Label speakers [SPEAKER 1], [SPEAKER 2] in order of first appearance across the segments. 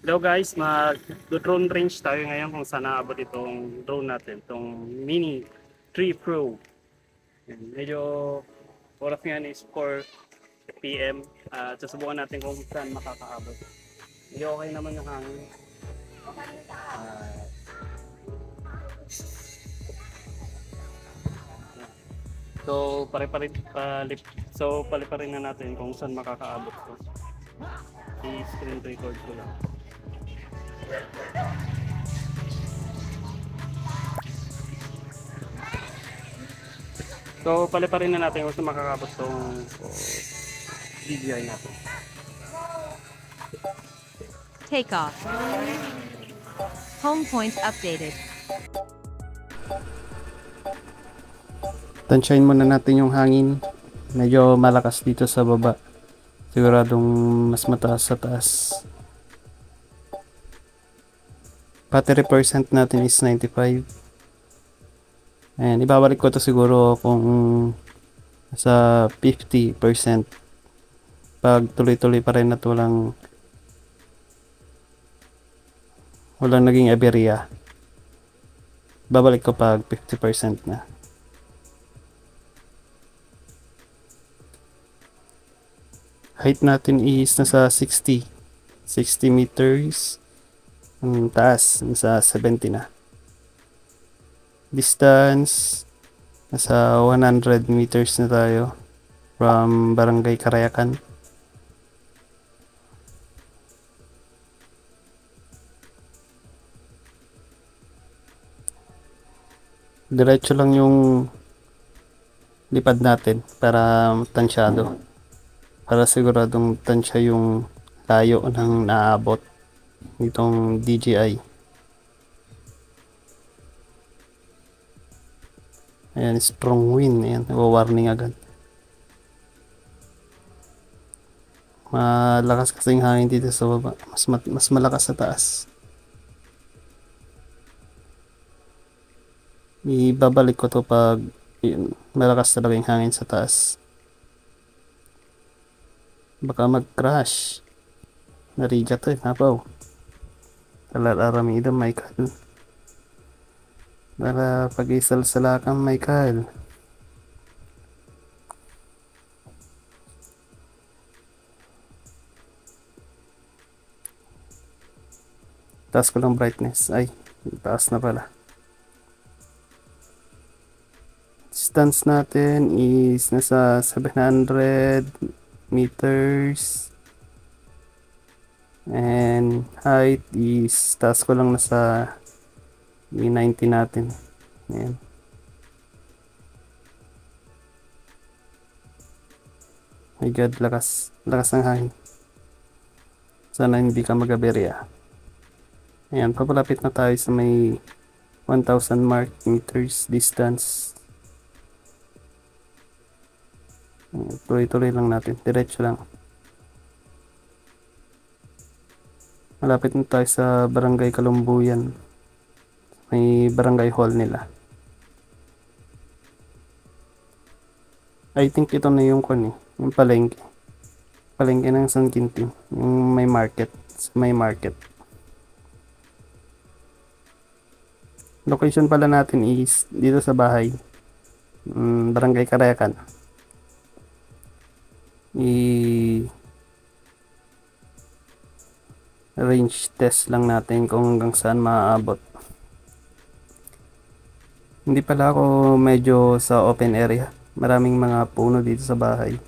[SPEAKER 1] Hello guys, mag-drone range tayo ngayon kung saan naabot itong drone natin, itong Mini 3 Pro. Yan, medyo oras ngayon is 4 PM at susubukan natin kung saan makakaabot. Medyo okay naman yung hangin. Ah, so pare-parin na natin kung saan makakaabot to. I-screen record ko lang. So pare-parin na natin kung saan makakaabot tong DJI natin.
[SPEAKER 2] Take off. Home point updated.
[SPEAKER 1] Tansyahin muna natin yung hangin. Medyo malakas dito sa baba. Siguradong mas mataas sa taas. Battery percent natin is 95. Ayan, ibabalik ko to siguro kung sa 50%. Pag tuloy-tuloy pa rin at walang naging aberya. Babalik ko pag 50% na. Height natin is nasa 60 meters. Ang taas nasa 70 na. Distance nasa 100 meters na tayo from Barangay Karayakan. Diretso lang yung lipad natin para tansyado. Para siguradong tansya yung layo ng naabot nitong DJI. Ayan, strong wind. Ayan, warning agad. Malakas kasing hangin dito sa baba. Mas malakas sa taas. Ibabalik ko to pag malakas talaga yung hangin sa taas. Baka mag-crash. Nariga to eh, napaw. Talar aramida, Michael. Para pag-isal-salakan, Michael. Taas ko lang brightness. Ay, taas na pala. Distance natin is nasa 700 meters. And height is taas ko lang nasa 90 natin. Ayan. My God, lakas ng hangin. Sana hindi ka mag-aberya. Ayan, papalapit na tayo sa may 1,000 meters distance. Tuloy-tuloy lang natin, diretso lang. Malapit na tayo sa Barangay Kalumbuyan. May barangay hall nila. I think ito na yung yung palengke. Palengke ng San Quintin, yung may market, Location pala natin is dito sa bahay. Barangay Karayakan. Range test lang natin kung hanggang saan maaabot. Hindi pala ako medyo sa open area. Maraming mga puno dito sa bahay.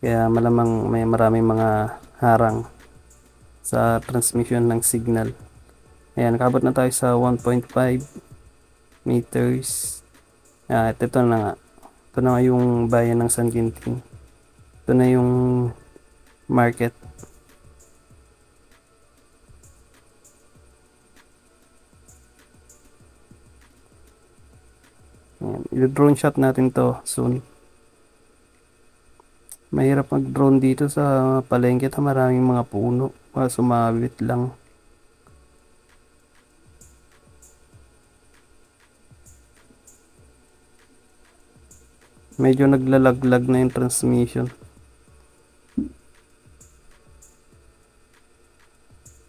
[SPEAKER 1] Kaya malamang may maraming mga harang sa transmission ng signal. Ayan, nakabot na tayo sa 1.5 meters. Ito na nga. Ito na yung bayan ng San Quintin. Ito na yung market. I-drone shot natin to soon. Mahirap mag-drone dito sa palengke. Maraming mga puno. Sumabit lang. Medyo naglalaglag na yung transmission.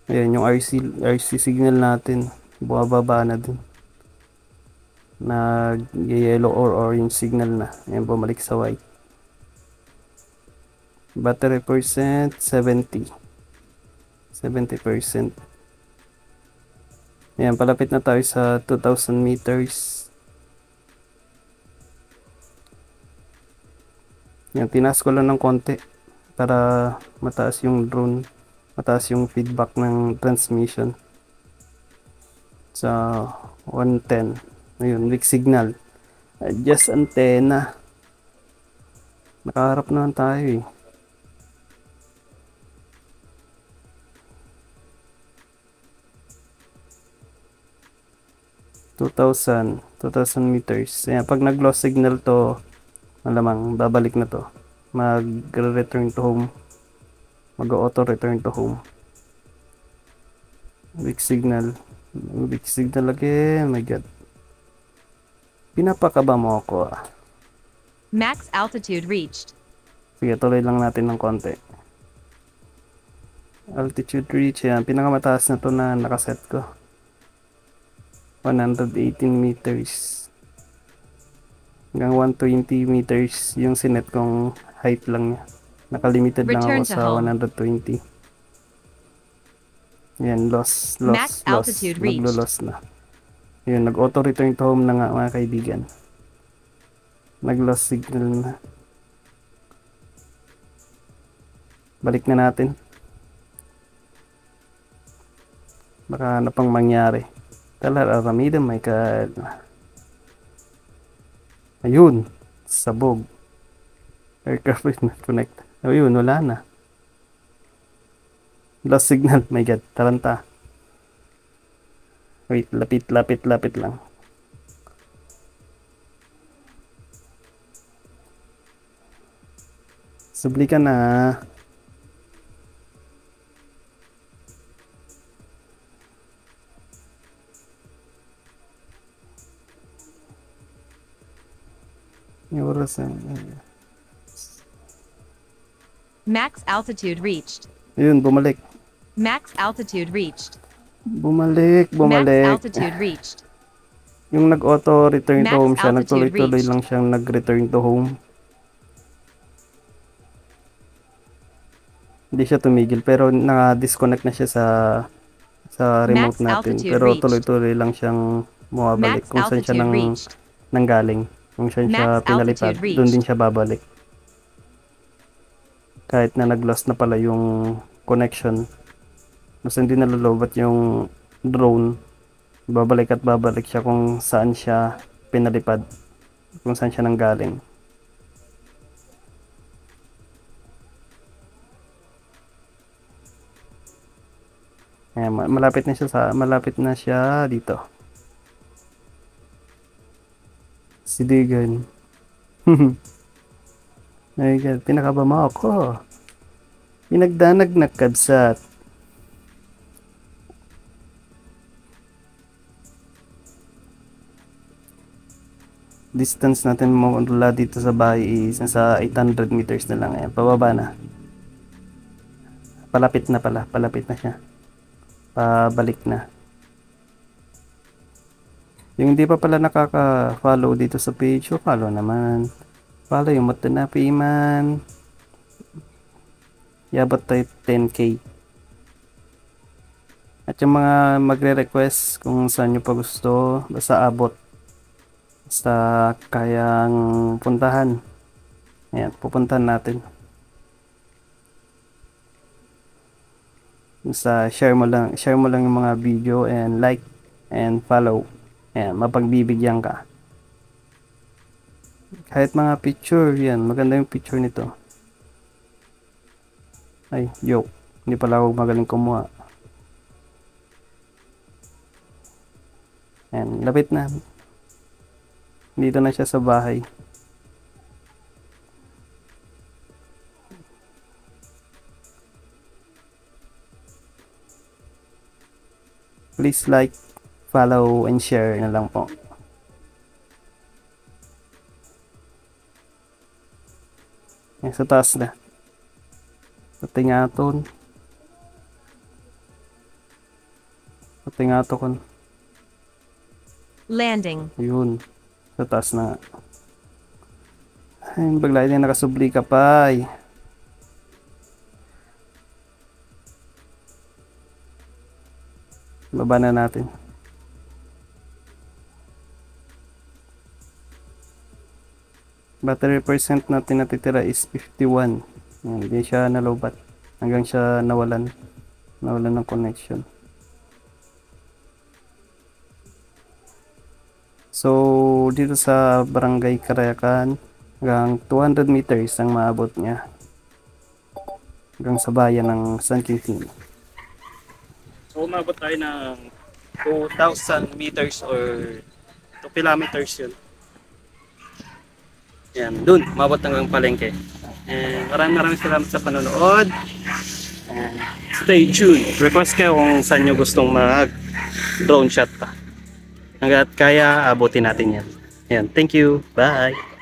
[SPEAKER 1] Ayan, yung RC signal natin. Bumababa na din. Nag-yellow or orange signal na. Ayan, bumalik sa white. Battery percent, 70%. Ayan, palapit na tayo sa 2,000 meters. Ayan, tinaas ko lang ng konti para mataas yung drone. Mataas yung feedback ng transmission. Sa 110. Ayun, weak signal. Adjust antenna. Nakaharap naman tayo eh. $2,000 meters. Ayan, pag nag-loss signal to, malamang babalik na to. Mag-return to home. Mag-auto return to home. Weak signal. Weak signal again. My God. Pinapakaba mo ako ah.
[SPEAKER 2] Max altitude reached.
[SPEAKER 1] Sige, tuloy lang natin ng konti. Altitude reach. Yan. Pinakamataas na to na nakaset ko. 118 meters. Hanggang 120 meters yung sinet kong height lang niya. Nakalimited lang
[SPEAKER 2] Return
[SPEAKER 1] ako
[SPEAKER 2] to
[SPEAKER 1] sa
[SPEAKER 2] home.
[SPEAKER 1] 120. Yan, loss.
[SPEAKER 2] Max altitude reached.
[SPEAKER 1] Maglo-loss na. Yun, nag-auto return to home na nga mga kaibigan. Nag-loss signal na. Balik na natin. Baka ano pang mangyari. Talar Aramida, my God. Ayun, sabog. Aircraft is not connected. Ayun, wala na. Lost signal, my God. Taranta. Wait, lapit lang. Subli ka na. Yung oras na.
[SPEAKER 2] Max altitude reached.
[SPEAKER 1] Ayun, bumalik.
[SPEAKER 2] Max altitude reached.
[SPEAKER 1] Bumalik.
[SPEAKER 2] Max altitude reached.
[SPEAKER 1] Yung nag-auto return to
[SPEAKER 2] Max
[SPEAKER 1] home siya,
[SPEAKER 2] altitude
[SPEAKER 1] nagtuloy-tuloy
[SPEAKER 2] reached.
[SPEAKER 1] lang siyang nag-return to home. Hindi siya tumigil pero naka-disconnect na siya sa remote
[SPEAKER 2] Max
[SPEAKER 1] natin.
[SPEAKER 2] altitude
[SPEAKER 1] Pero
[SPEAKER 2] reached.
[SPEAKER 1] tuloy-tuloy lang siyang bumabalik
[SPEAKER 2] Max
[SPEAKER 1] kung saan siya
[SPEAKER 2] altitude reached.
[SPEAKER 1] nanggaling. Kung saan siya
[SPEAKER 2] Max
[SPEAKER 1] pinalipad,
[SPEAKER 2] altitude reached.
[SPEAKER 1] doon din siya babalik. Kahit na nag-lost na pala yung connection. Basta hindi nalolobat yung drone. Babalik at babalik siya kung saan siya pinalipad. Kung saan siya nanggaling. Ayan, malapit na siya dito. Sidigan. Ay God, pinakaba mo ako. Pinagdanag na kabsat. Distance natin mula dito sa bahay is nasa 800 meters na lang. Ayan, pababa na. Palapit na siya. Pabalik na. Yung hindi pa pala nakaka-follow dito sa page, so follow naman. Follow yung Matanapi man. Yabot tayo 10K. At yung mga magre-request kung saan nyo pa gusto, basta abot. Basta kayang puntahan. Ayan, pupuntahan natin. Basta share mo lang yung mga video and like and follow. Ayan, mapagbibigyan ka. Kahit mga picture, yan, maganda yung picture nito. Ay, joke. Hindi pala ako magaling kumuha. Ayan, lapit na. Dito na siya sa bahay. Please like, follow, and share na lang po. Ayan, sa taas na. Sa tingaton. Pati nga to kon.
[SPEAKER 2] Landing.
[SPEAKER 1] Yun. Sa taas na nga. Ay, bagla din nakasubli ka pa. Ay. Baba na natin. Battery percent natin natitira is 51. Yan, hindi siya nalobat. Hanggang siya nawalan. Nawalan ng connection. So, dito sa Barangay Karayakan, hanggang 200 meters ang maabot niya. Hanggang sa bayan ng San Quintin. So, umabot tayo ng 2,000 meters or 2 kilometers yun. Yan, dun, umabot hanggang palengke. And maraming salamat sa panonood. And stay tuned. Request kayo kung saan nyo gustong mag-drone shot pa. Hanggat kaya, abutin natin yan. Yan, thank you. Bye!